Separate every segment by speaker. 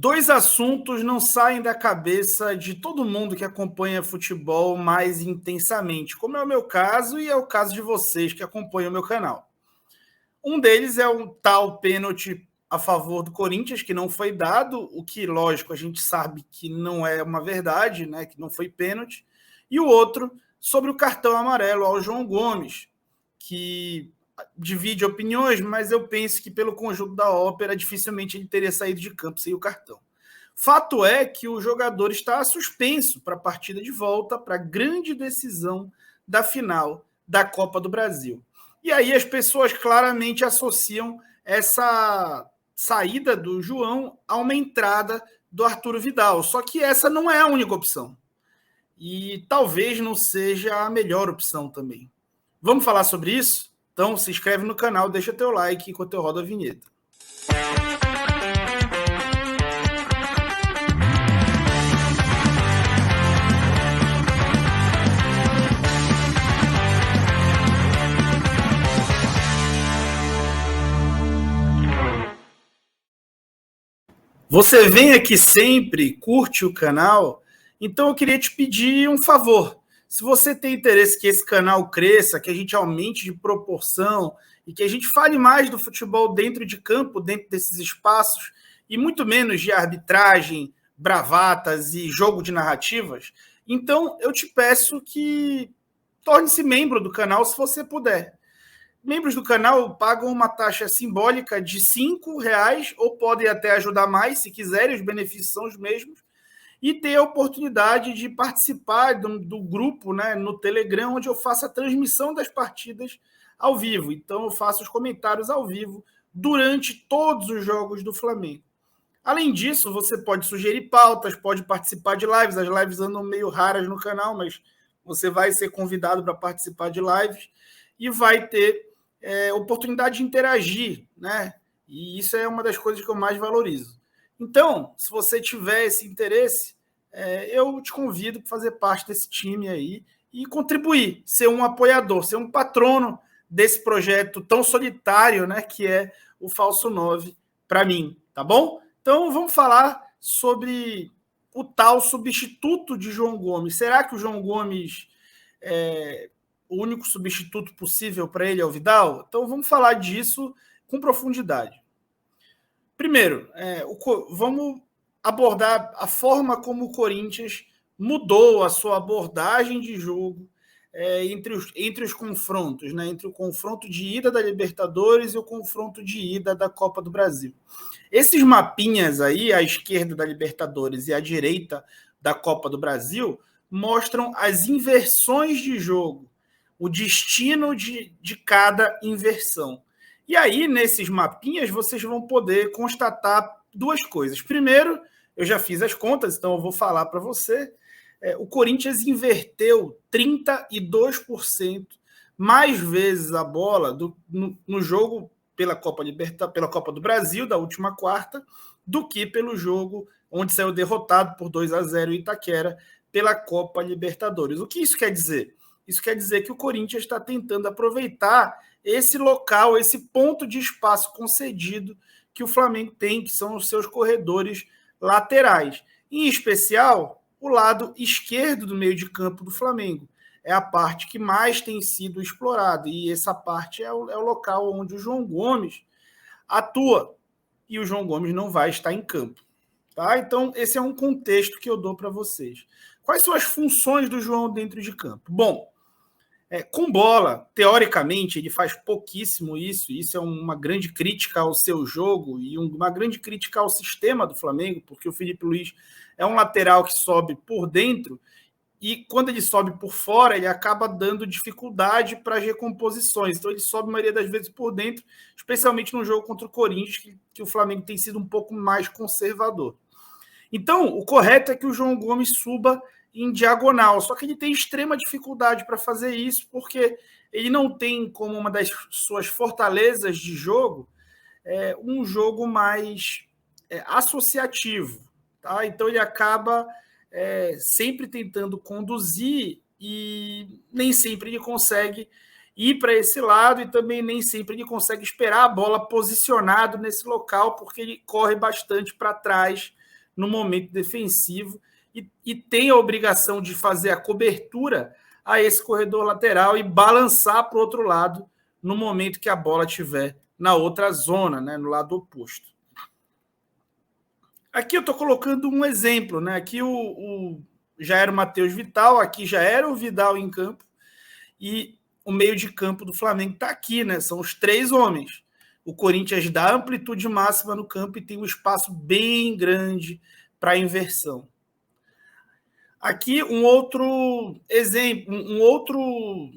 Speaker 1: Dois assuntos não saem da cabeça de todo mundo que acompanha futebol mais intensamente, como é o meu caso e é o caso de vocês que acompanham o meu canal. Um deles é o tal pênalti a favor do Corinthians, que não foi dado, o que, lógico, a gente sabe que não é uma verdade, né, que não foi pênalti. E o outro sobre o cartão amarelo ao João Gomes, que divide opiniões, mas eu penso que pelo conjunto da ópera dificilmente ele teria saído de campo sem o cartão. Fato é que o jogador está suspenso para a partida de volta, para a grande decisão da final da Copa do Brasil. E aí as pessoas claramente associam essa saída do João a uma entrada do Arturo Vidal. Só que essa não é a única opção. E talvez não seja a melhor opção também. Vamos falar sobre isso? Então se inscreve no canal, deixa teu like enquanto eu rodo a vinheta. Você vem aqui sempre, curte o canal, então eu queria te pedir um favor. Se você tem interesse que esse canal cresça, que a gente aumente de proporção e que a gente fale mais do futebol dentro de campo, dentro desses espaços, e muito menos de arbitragem, bravatas e jogo de narrativas, então eu te peço que torne-se membro do canal se você puder. Membros do canal pagam uma taxa simbólica de R$ 5 ou podem até ajudar mais, se quiserem, os benefícios são os mesmos, e ter a oportunidade de participar do grupo, né, no Telegram, onde eu faço a transmissão das partidas ao vivo. Então eu faço os comentários ao vivo durante todos os jogos do Flamengo. Além disso, você pode sugerir pautas, pode participar de lives. As lives andam meio raras no canal, mas você vai ser convidado para participar de lives e vai ter oportunidade de interagir, né? E isso é uma das coisas que eu mais valorizo. Então, se você tiver esse interesse, eu te convido para fazer parte desse time aí e contribuir, ser um apoiador, ser um patrono desse projeto tão solitário, né, que é o Falso 9 para mim, tá bom? Então, vamos falar sobre o tal substituto de João Gomes. Será que o João Gomes o único substituto possível para ele é o Vidal? Então vamos falar disso com profundidade. Primeiro, vamos abordar a forma como o Corinthians mudou a sua abordagem de jogo entre os confrontos, né? Entre o confronto de ida da Libertadores e o confronto de ida da Copa do Brasil. Esses mapinhas aí, à esquerda da Libertadores e à direita da Copa do Brasil, mostram as inversões de jogo, o destino de cada inversão. E aí, nesses mapinhas, vocês vão poder constatar duas coisas. Primeiro, eu já fiz as contas, então eu vou falar para você. O Corinthians inverteu 32% mais vezes a bola no jogo pela Copa do Brasil, da última quarta, do que pelo jogo onde saiu derrotado por 2-0 em Itaquera pela Copa Libertadores. O que isso quer dizer? Isso quer dizer que o Corinthians está tentando aproveitar esse local, esse ponto de espaço concedido que o Flamengo tem, que são os seus corredores laterais. Em especial, o lado esquerdo do meio de campo do Flamengo. É a parte que mais tem sido explorada. E essa parte é o local onde o João Gomes atua. E o João Gomes não vai estar em campo. Tá? Então, esse é um contexto que eu dou para vocês. Quais são as funções do João dentro de campo? Bom, com bola, teoricamente, ele faz pouquíssimo isso. Isso é uma grande crítica ao seu jogo e uma grande crítica ao sistema do Flamengo, porque o Felipe Luiz é um lateral que sobe por dentro e quando ele sobe por fora, ele acaba dando dificuldade para as recomposições. Então ele sobe a maioria das vezes por dentro, especialmente no jogo contra o Corinthians, que o Flamengo tem sido um pouco mais conservador. Então, o correto é que o João Gomes suba em diagonal, só que ele tem extrema dificuldade para fazer isso, porque ele não tem como uma das suas fortalezas de jogo um jogo mais associativo. Tá? Então ele acaba sempre tentando conduzir e nem sempre ele consegue ir para esse lado e também nem sempre ele consegue esperar a bola posicionado nesse local, porque ele corre bastante para trás no momento defensivo e tem a obrigação de fazer a cobertura a esse corredor lateral e balançar para o outro lado no momento que a bola estiver na outra zona, né, no lado oposto. Aqui eu estou colocando um exemplo, né? Aqui já era o Matheus Vital, aqui já era o Vidal em campo, e o meio de campo do Flamengo está aqui, né? São os 3 homens. O Corinthians dá amplitude máxima no campo e tem um espaço bem grande para inversão. Aqui um outro exemplo, um outro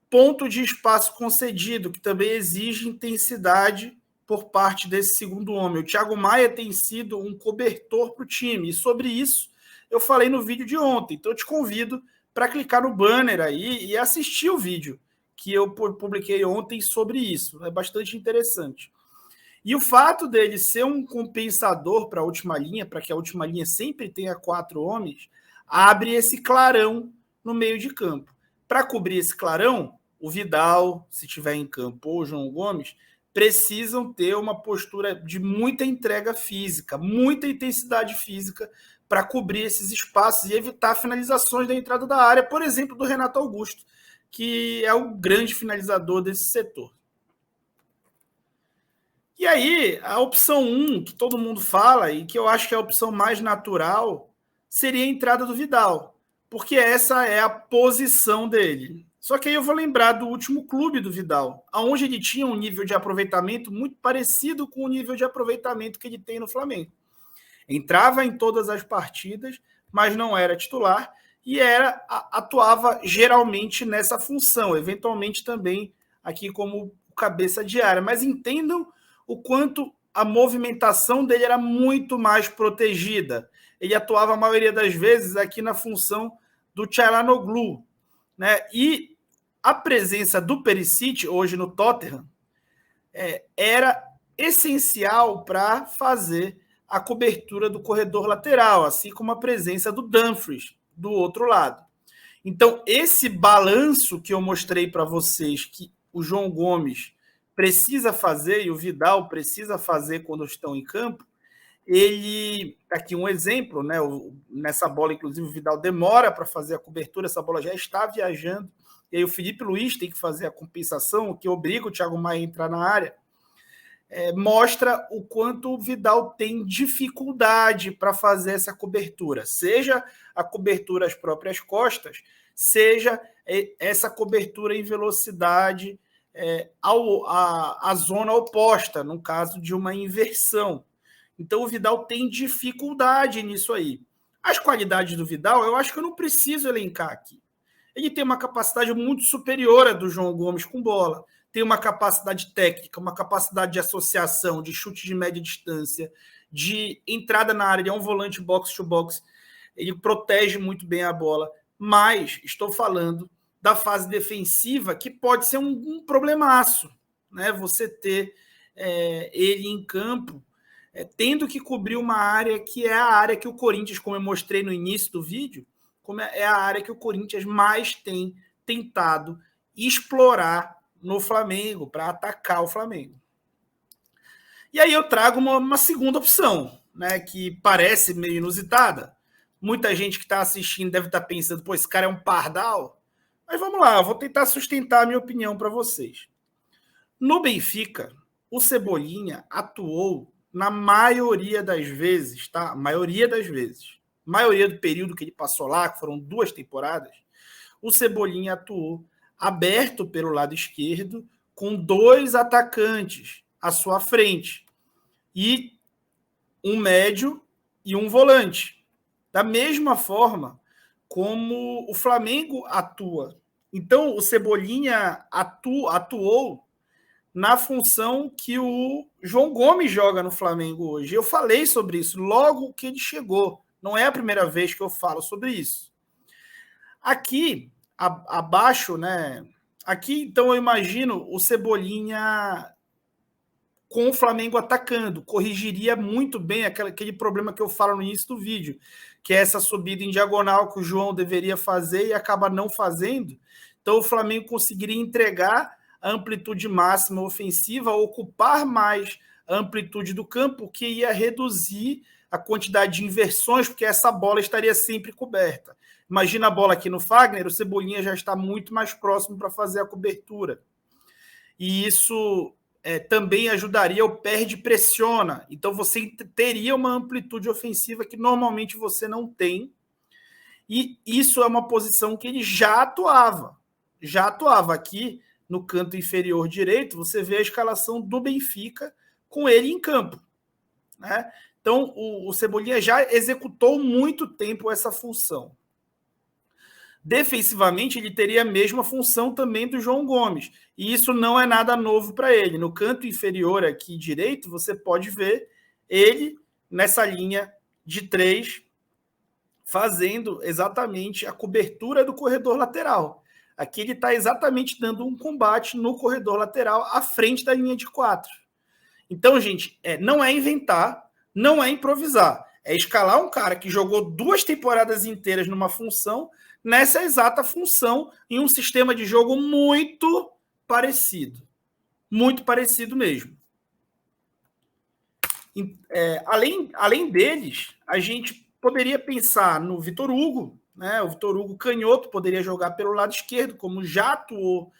Speaker 1: ponto de espaço concedido, que também exige intensidade por parte desse segundo homem. O Thiago Maia tem sido um cobertor para o time, e sobre isso eu falei no vídeo de ontem. Então eu te convido para clicar no banner aí e assistir o vídeo que eu publiquei ontem sobre isso. É bastante interessante. E o fato dele ser um compensador para a última linha, para que a última linha sempre tenha 4 homens, abre esse clarão no meio de campo. Para cobrir esse clarão, o Vidal, se estiver em campo, ou o João Gomes, precisam ter uma postura de muita entrega física, muita intensidade física para cobrir esses espaços e evitar finalizações da entrada da área, por exemplo, do Renato Augusto, que é o grande finalizador desse setor. E aí, a opção 1, que todo mundo fala, e que eu acho que é a opção mais natural, seria a entrada do Vidal, porque essa é a posição dele. Só que aí eu vou lembrar do último clube do Vidal, onde ele tinha um nível de aproveitamento muito parecido com o nível de aproveitamento que ele tem no Flamengo. Entrava em todas as partidas, mas não era titular e atuava geralmente nessa função, eventualmente também aqui como cabeça de área. Mas entendam o quanto a movimentação dele era muito mais protegida. Ele atuava a maioria das vezes aqui na função do Çalhanoğlu, né? E a presença do Perisic hoje no Tottenham era essencial para fazer a cobertura do corredor lateral, assim como a presença do Dumfries do outro lado. Então, esse balanço que eu mostrei para vocês, que o João Gomes precisa fazer e o Vidal precisa fazer quando estão em campo, ele, aqui um exemplo, né? Nessa bola, inclusive, o Vidal demora para fazer a cobertura, essa bola já está viajando, e aí o Felipe Luiz tem que fazer a compensação, o que obriga o Thiago Maia a entrar na área. Mostra o quanto o Vidal tem dificuldade para fazer essa cobertura, seja a cobertura às próprias costas, seja essa cobertura em velocidade à zona oposta, no caso de uma inversão. Então o Vidal tem dificuldade nisso aí. As qualidades do Vidal, eu acho que eu não preciso elencar aqui. Ele tem uma capacidade muito superior à do João Gomes com bola, tem uma capacidade técnica, uma capacidade de associação, de chute de média distância, de entrada na área, ele é um volante box-to-box, ele protege muito bem a bola, mas estou falando da fase defensiva, que pode ser um problemaço, né? Você ter ele em campo, tendo que cobrir uma área que é a área que o Corinthians, como eu mostrei no início do vídeo, como é a área que o Corinthians mais tem tentado explorar no Flamengo, para atacar o Flamengo. E aí eu trago uma segunda opção, né, que parece meio inusitada. Muita gente que está assistindo deve estar pensando, pô, esse cara é um pardal. Mas vamos lá, eu vou tentar sustentar a minha opinião para vocês. No Benfica, o Cebolinha atuou na maioria das vezes, tá? Maioria das vezes. Maioria do período que ele passou lá, que foram 2 temporadas, o Cebolinha atuou aberto pelo lado esquerdo, com 2 atacantes à sua frente, e um médio e um volante. Da mesma forma como o Flamengo atua. Então, o Cebolinha atuou na função que o João Gomes joga no Flamengo hoje. Eu falei sobre isso logo que ele chegou. Não é a primeira vez que eu falo sobre isso. Aqui, abaixo, né? Aqui, então, eu imagino o Cebolinha com o Flamengo atacando. Corrigiria muito bem aquele problema que eu falo no início do vídeo, que é essa subida em diagonal que o João deveria fazer e acaba não fazendo. Então, o Flamengo conseguiria entregar a amplitude máxima ofensiva, ocupar mais a amplitude do campo, que ia reduzir a quantidade de inversões, porque essa bola estaria sempre coberta. Imagina a bola aqui no Fagner, o Cebolinha já está muito mais próximo para fazer a cobertura. E isso também ajudaria o perde-pressiona. Então você teria uma amplitude ofensiva que normalmente você não tem. E isso é uma posição que ele já atuava. Já atuava aqui no canto inferior direito, você vê a escalação do Benfica com ele em campo, né? Então, o Cebolinha já executou muito tempo essa função. Defensivamente, ele teria a mesma função também do João Gomes. E isso não é nada novo para ele. No canto inferior aqui direito, você pode ver ele nessa linha de 3, fazendo exatamente a cobertura do corredor lateral. Aqui ele está exatamente dando um combate no corredor lateral à frente da linha de 4. Então, gente, não é inventar, não é improvisar. É escalar um cara que jogou 2 temporadas inteiras numa função, nessa exata função, em um sistema de jogo muito parecido. Muito parecido mesmo. Além deles, a gente poderia pensar no Vitor Hugo, né? O Vitor Hugo canhoto poderia jogar pelo lado esquerdo, como já atuou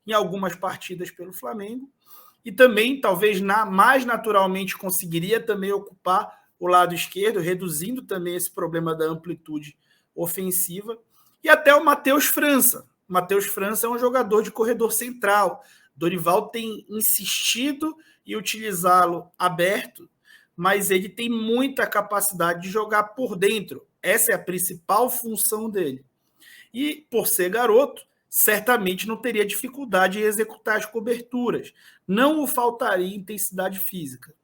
Speaker 1: em algumas partidas pelo Flamengo. E também, talvez, mais naturalmente, conseguiria também ocupar o lado esquerdo, reduzindo também esse problema da amplitude ofensiva. E até o Matheus França. O Matheus França é um jogador de corredor central. Dorival tem insistido em utilizá-lo aberto, mas ele tem muita capacidade de jogar por dentro. Essa é a principal função dele. E, por ser garoto, certamente não teria dificuldade em executar as coberturas. Não o faltaria intensidade física.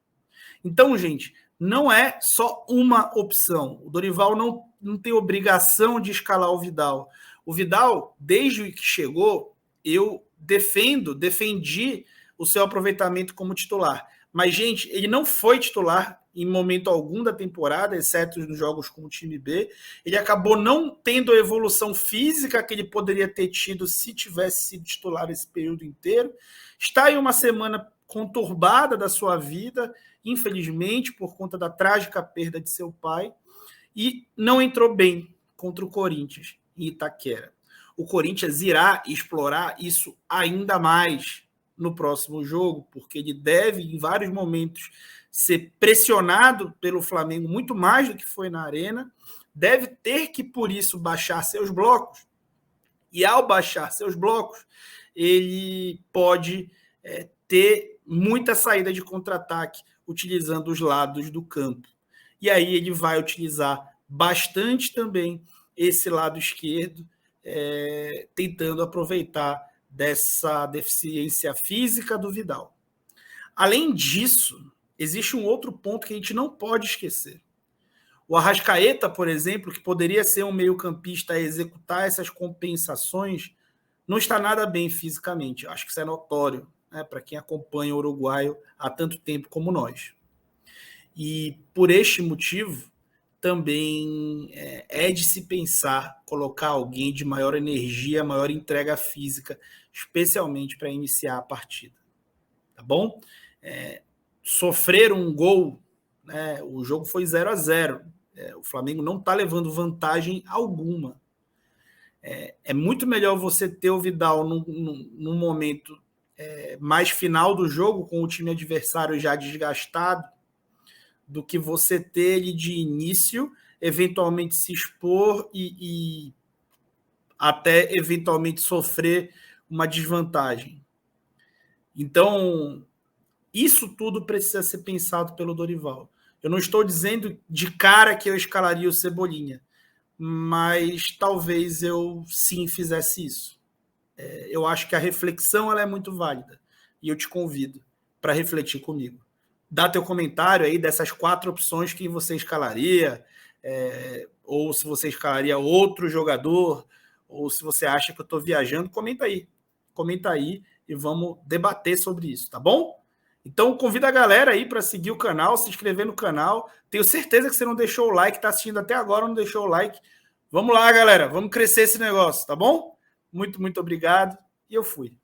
Speaker 1: Então, gente, não é só uma opção. O Dorival não tem obrigação de escalar o Vidal. O Vidal, desde que chegou, eu defendi o seu aproveitamento como titular. Mas, gente, ele não foi titular em momento algum da temporada, exceto nos jogos com o time B. Ele acabou não tendo a evolução física que ele poderia ter tido se tivesse sido titular esse período inteiro. Está em uma semana conturbada da sua vida, infelizmente, por conta da trágica perda de seu pai, e não entrou bem contra o Corinthians em Itaquera. O Corinthians irá explorar isso ainda mais no próximo jogo, porque ele deve, em vários momentos, ser pressionado pelo Flamengo muito mais do que foi na Arena, deve ter que, por isso, baixar seus blocos, e ao baixar seus blocos, ele pode ter muita saída de contra-ataque utilizando os lados do campo. E aí ele vai utilizar bastante também esse lado esquerdo, tentando aproveitar dessa deficiência física do Vidal. Além disso, existe um outro ponto que a gente não pode esquecer. O Arrascaeta, por exemplo, que poderia ser um meio-campista a executar essas compensações, não está nada bem fisicamente. Acho que isso é notório, né, para quem acompanha o uruguaio há tanto tempo como nós. E por este motivo, também é de se pensar colocar alguém de maior energia, maior entrega física, especialmente para iniciar a partida. Tá bom? Sofrer um gol, né, o jogo foi 0-0. O Flamengo não está levando vantagem alguma. É muito melhor você ter o Vidal num momento mais final do jogo, com o time adversário já desgastado, do que você ter ele de início, eventualmente se expor e até eventualmente sofrer uma desvantagem. Então, isso tudo precisa ser pensado pelo Dorival. Eu não estou dizendo de cara que eu escalaria o Cebolinha, mas talvez eu sim fizesse isso. Eu acho que a reflexão ela é muito válida e eu te convido para refletir comigo. Dá teu comentário aí dessas 4 opções que você escalaria, ou se você escalaria outro jogador, ou se você acha que eu estou viajando, comenta aí e vamos debater sobre isso, tá bom? Então convida a galera aí para seguir o canal, se inscrever no canal. Tenho certeza que você não deixou o like, está assistindo até agora, não deixou o like. Vamos lá, galera, vamos crescer esse negócio, tá bom? Muito, muito obrigado e eu fui.